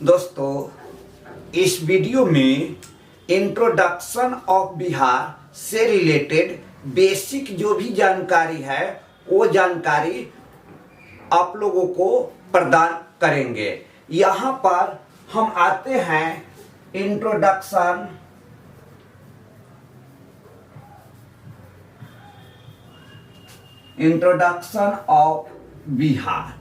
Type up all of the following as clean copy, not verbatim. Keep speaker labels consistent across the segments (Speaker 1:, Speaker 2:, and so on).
Speaker 1: दोस्तों, इस वीडियो में इंट्रोडक्शन ऑफ बिहार से रिलेटेड बेसिक जो भी जानकारी है वो जानकारी आप लोगों को प्रदान करेंगे। यहाँ पर हम आते हैं इंट्रोडक्शन ऑफ बिहार।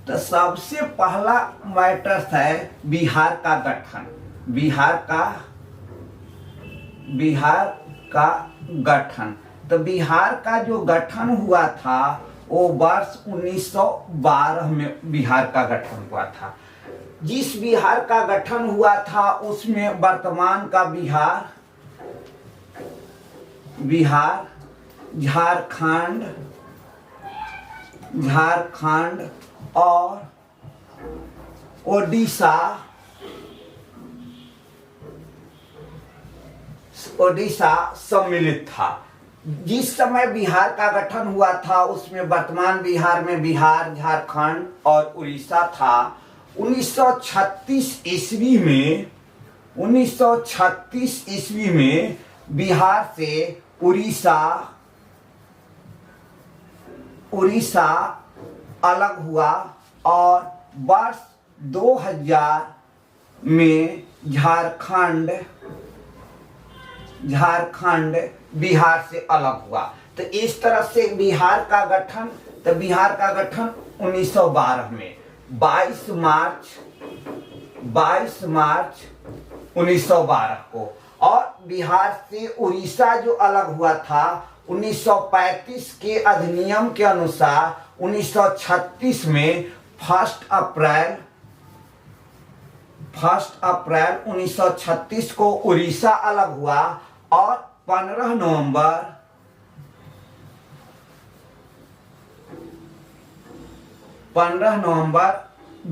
Speaker 1: तो सबसे पहला मैटर है बिहार का गठन। बिहार का गठन। तो बिहार का जो गठन हुआ था वो वर्ष 1912 में बिहार का गठन हुआ था। जिस बिहार का गठन हुआ था उसमें वर्तमान का बिहार, झारखंड और ओडिशा सम्मिलित था। जिस समय बिहार का गठन हुआ था उसमें वर्तमान बिहार में बिहार, झारखंड और उड़ीसा था। 1936 ईस्वी में बिहार से उड़ीसा अलग हुआ और वर्ष 2000 में झारखंड बिहार से अलग हुआ। तो इस तरह से बिहार का गठन 1912 में 22 मार्च 1912 को। और बिहार से उड़ीसा जो अलग हुआ था 1935 के अधिनियम के अनुसार 1936 में 1 अप्रैल 1936 को उड़ीसा अलग हुआ और 15 नवंबर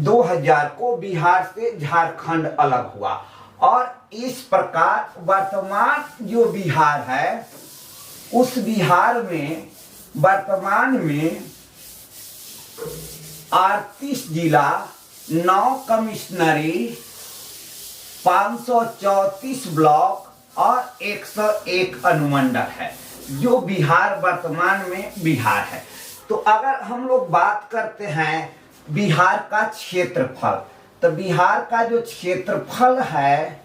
Speaker 1: 2000 को बिहार से झारखंड अलग हुआ। और इस प्रकार वर्तमान जो बिहार है उस बिहार में वर्तमान में 38 जिला, 9 कमिश्नरी, 534 ब्लॉक और 101 अनुमंडल है जो बिहार वर्तमान में बिहार है। तो अगर हम लोग बात करते हैं बिहार का क्षेत्रफल, तो बिहार का जो क्षेत्रफल है,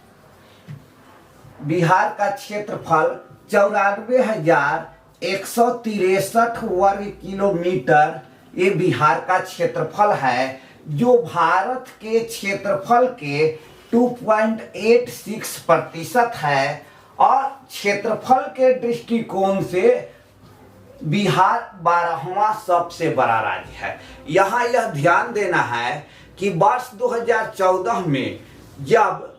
Speaker 1: बिहार का क्षेत्रफल 94,163 वर्ग किलोमीटर ये बिहार का क्षेत्रफल है, जो भारत के क्षेत्रफल के 2.86% है। और क्षेत्रफल के दृष्टिकोण से बिहार 12वां सबसे बड़ा राज्य है। यहाँ यह ध्यान देना है कि वर्ष 2014 में जब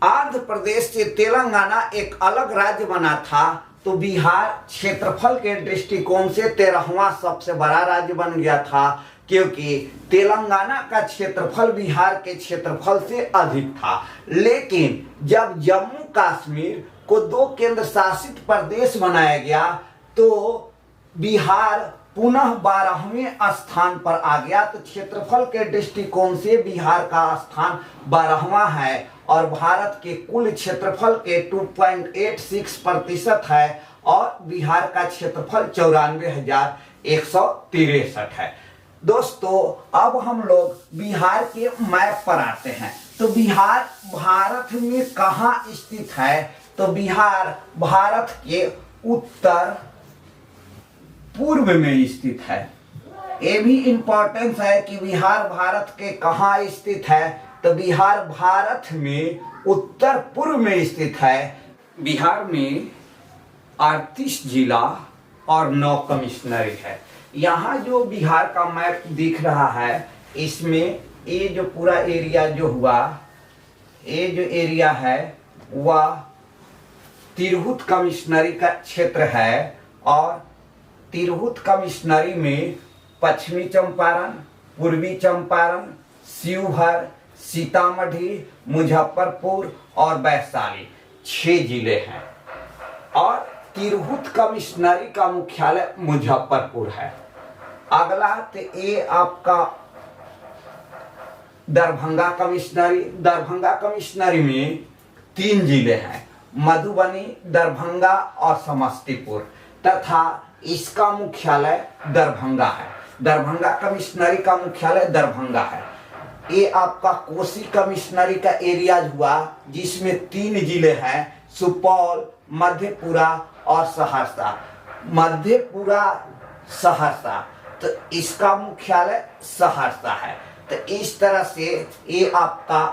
Speaker 1: आंध्र प्रदेश से तेलंगाना एक अलग राज्य बना था तो बिहार क्षेत्रफल के दृष्टिकोण से 13वां सबसे बड़ा राज्य बन गया था, क्योंकि तेलंगाना का क्षेत्रफल बिहार के क्षेत्रफल से अधिक था। लेकिन जब जम्मू कश्मीर को 2 केंद्र शासित प्रदेश बनाया गया तो बिहार पुनः 12वें स्थान पर आ गया। तो क्षेत्रफल के दृष्टिकोण से बिहार का स्थान 12वां है और भारत के कुल क्षेत्रफल के 2.86% है और बिहार का क्षेत्रफल 94,163 है। दोस्तों, अब हम लोग बिहार के मैप पर आते हैं। तो बिहार भारत में कहाँ स्थित है? तो बिहार भारत के उत्तर पूर्व में स्थित है। ये भी इंपॉर्टेंस है कि बिहार भारत के कहाँ स्थित है। तो बिहार भारत में उत्तर पूर्व में स्थित है। बिहार में 38 जिला और 9 कमिश्नरी है। यहाँ जो बिहार का मैप दिख रहा है इसमें ये जो पूरा एरिया जो हुआ, ये जो एरिया है वह तिरहुत कमिश्नरी का क्षेत्र है। और तिरहुत कमिश्नरी में पश्चिमी चंपारण, पूर्वी चंपारण, शिवहर, सीतामढ़ी, मुजफ्फरपुर और वैशाली 6 जिले हैं। और तिरहुत कमिश्नरी का मुख्यालय मुजफ्फरपुर है। अगला तो ये आपका दरभंगा कमिश्नरी में 3 जिले हैं, मधुबनी, दरभंगा और समस्तीपुर, तथा इसका मुख्यालय दरभंगा है। दरभंगा कमिश्नरी का मुख्यालय दरभंगा है। ये आपका कोसी कमिश्नरी का एरिया हुआ, जिसमें 3 जिले हैं, सुपौल, मधेपुरा और सहरसा। मधेपुरा, सहरसा, तो इसका मुख्यालय सहरसा है। तो इस तरह से ये आपका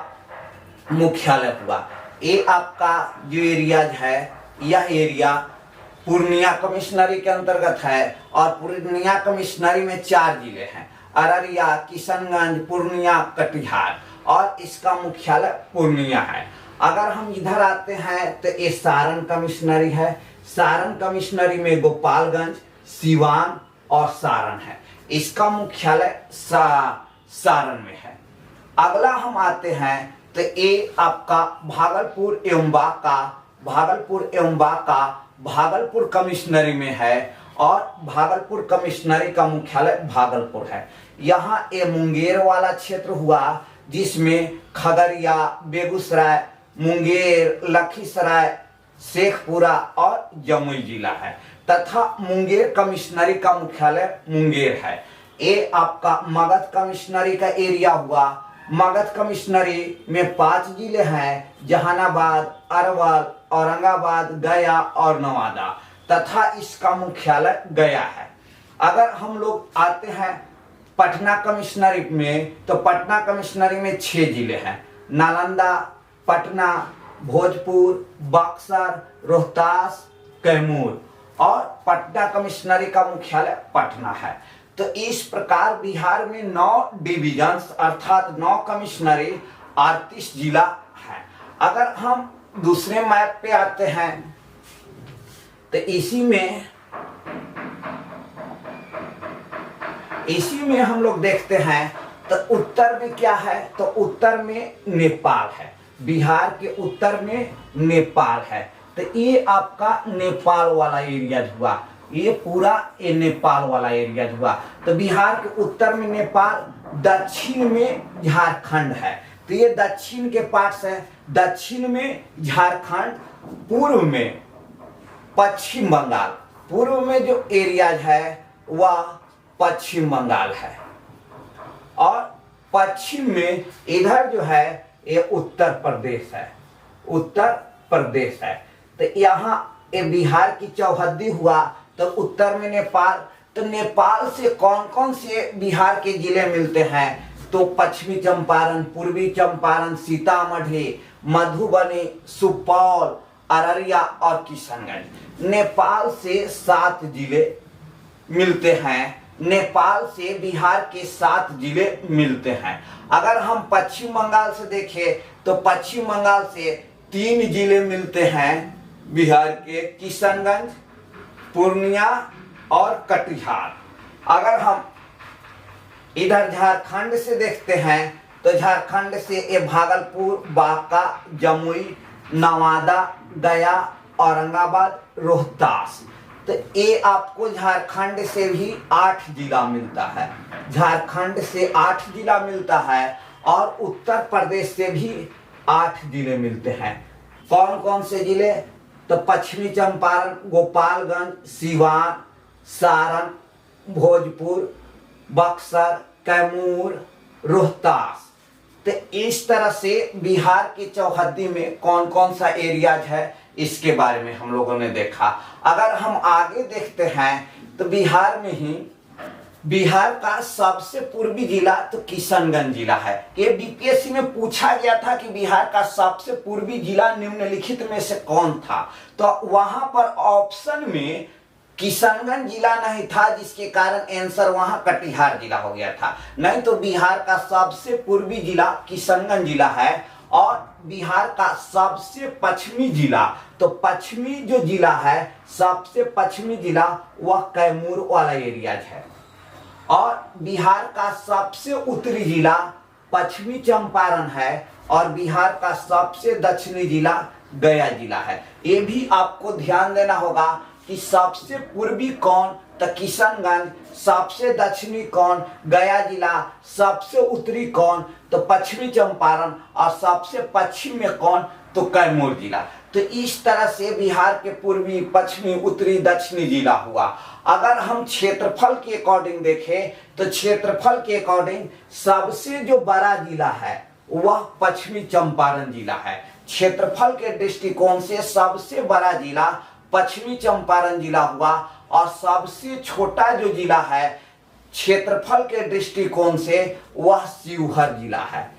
Speaker 1: मुख्यालय हुआ। ये आपका जो एरिया है, यह एरिया पूर्णिया कमिश्नरी के अंतर्गत है, और पूर्णिया कमिश्नरी में 4 जिले हैं, अररिया, किशनगंज, पूर्णिया, कटिहार, और इसका मुख्यालय पूर्णिया है। अगर हम इधर आते हैं तो ये सारण कमिश्नरी है। सारण कमिश्नरी में गोपालगंज, सिवान और सारण है। इसका मुख्यालय सारण में है। अगला हम आते हैं तो ये आपका भागलपुर एवं बांका भागलपुर कमिश्नरी में है, और भागलपुर कमिश्नरी का मुख्यालय भागलपुर है। यहाँ ये मुंगेर वाला क्षेत्र हुआ, जिसमें खगड़िया, बेगूसराय, मुंगेर, लखीसराय, शेखपुरा और जमुई जिला है, तथा मुंगेर कमिश्नरी का मुख्यालय मुंगेर है। ये आपका मगध कमिश्नरी का एरिया हुआ। मगध कमिश्नरी में 5 जिले हैं, जहानाबाद, अरवल, औरंगाबाद, गया और नवादा, तथा इसका मुख्यालय गया है। अगर हम लोग आते हैं पटना कमिश्नरी में, तो पटना कमिश्नरी में 6 जिले हैं, नालंदा, पटना, भोजपुर, बक्सर, रोहतास, कैमूर, और पटना कमिश्नरी का मुख्यालय पटना है। तो इस प्रकार बिहार में 9 डिविजन्स अर्थात 9 कमिश्नरी 38 जिला है। अगर हम दूसरे मैप पे आते हैं तो इसी में हम लोग देखते हैं तो उत्तर में क्या है, तो उत्तर में नेपाल है। बिहार के उत्तर में नेपाल है। तो ये आपका नेपाल वाला एरिया हुआ, ये पूरा ये नेपाल वाला एरिया हुआ। तो बिहार के उत्तर में नेपाल, दक्षिण में झारखंड है। तो ये दक्षिण के पार्ट्स है। दक्षिण में झारखंड, पूर्व में पश्चिम बंगाल, पूर्व में जो एरिया है वह पश्चिम बंगाल है, और पश्चिम में इधर जो है ये उत्तर प्रदेश है, उत्तर प्रदेश है। तो यहाँ ये बिहार की चौहद्दी हुआ। तो उत्तर में नेपाल, तो नेपाल से कौन कौन से बिहार के जिले मिलते हैं, तो पश्चिमी चंपारण, पूर्वी चंपारण, सीतामढ़ी, मधुबनी, सुपौल, अररिया और किशनगंज। नेपाल से 7 जिले मिलते हैं। नेपाल से बिहार के 7 जिले मिलते हैं। अगर हम पश्चिम बंगाल से देखें तो पश्चिम बंगाल से 3 जिले मिलते हैं बिहार के, किशनगंज, पूर्णिया और कटिहार। अगर हम इधर झारखंड से देखते हैं तो झारखंड से ये भागलपुर, बांका, जमुई, नवादा, गया, औरंगाबाद, रोहतास। तो ये आपको झारखंड से भी 8 जिला मिलता है। झारखंड से 8 जिला मिलता है, और उत्तर प्रदेश से भी 8 जिले मिलते हैं। कौन कौन से जिले, तो पश्चिमी चंपारण, गोपालगंज, सिवान, सारण, भोजपुर, बक्सर, कैमूर, रोहतास। तो इस तरह से बिहार की चौहद्दी में कौन कौन सा एरियाज है, इसके बारे में हम लोगों ने देखा। अगर हम आगे देखते हैं तो बिहार में ही बिहार का सबसे पूर्वी जिला तो किशनगंज जिला है। ये बीपीएससी में पूछा गया था कि बिहार का सबसे पूर्वी जिला निम्नलिखित में से कौन था, तो वहां पर ऑप्शन में किशनगंज जिला नहीं था, जिसके कारण आंसर वहां कटिहार जिला हो गया था। नहीं तो बिहार का सबसे पूर्वी जिला किशनगंज जिला है, और बिहार का सबसे पश्चिमी जिला, तो पश्चिमी जो जिला है, सबसे पश्चिमी जिला वह कैमूर वाला एरिया है। और बिहार का सबसे उत्तरी जिला पश्चिमी चंपारण है, और बिहार का सबसे दक्षिणी जिला गया जिला है। ये भी आपको ध्यान देना होगा कि सबसे पूर्वी कौन, तो किशनगंज। सबसे दक्षिणी कौन, गया जिला। सबसे उत्तरी कौन, तो पश्चिमी चंपारण। और सबसे पश्चिम में कौन, तो कैमूर जिला। तो इस तरह से बिहार के पूर्वी, पश्चिमी, उत्तरी, दक्षिणी जिला हुआ। अगर हम क्षेत्रफल के अकॉर्डिंग देखें तो क्षेत्रफल के अकॉर्डिंग सबसे जो बड़ा जिला है वह पश्चिमी चंपारण जिला है। क्षेत्रफल के दृष्टिकोण से सबसे बड़ा जिला पश्चिमी चंपारण जिला हुआ। और सबसे छोटा जो जिला है क्षेत्रफल के दृष्टिकोण से वह शिवहर जिला है।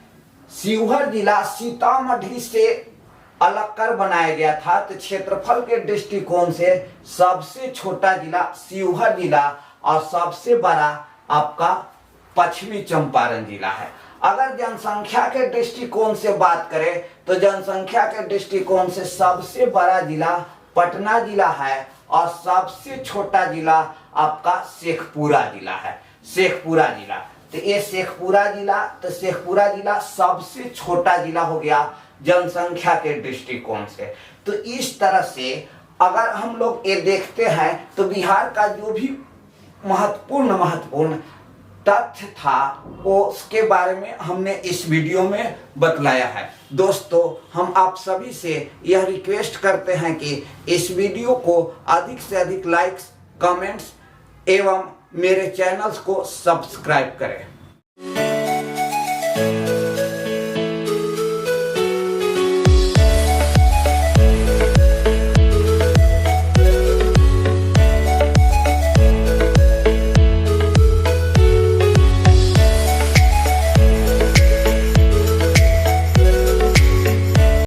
Speaker 1: शिवहर जिला सीतामढ़ी से अलग कर बनाया गया था, तो क्षेत्रफल के दृष्टिकोण से सबसे छोटा जिला शिवहर जिला और सबसे बड़ा आपका पश्चिमी चंपारण जिला है। अगर जनसंख्या के दृष्टिकोण से बात करें तो जनसंख्या के दृष्टिकोण से सबसे बड़ा जिला पटना जिला है और सबसे छोटा जिला आपका शेखपुरा जिला है। शेखपुरा जिला, तो ये शेखपुरा जिला, तो शेखपुरा जिला सबसे छोटा जिला हो गया जनसंख्या के दृष्टिकोण से। तो इस तरह से अगर हम लोग ये देखते हैं तो बिहार का जो भी महत्वपूर्ण तथ्य था वो उसके बारे में हमने इस वीडियो में बतलाया है। दोस्तों, हम आप सभी से यह रिक्वेस्ट करते हैं कि इस वीडियो को अधिक से अधिक लाइक्स, कमेंट्स एवं मेरे चैनल्स को सब्सक्राइब करें।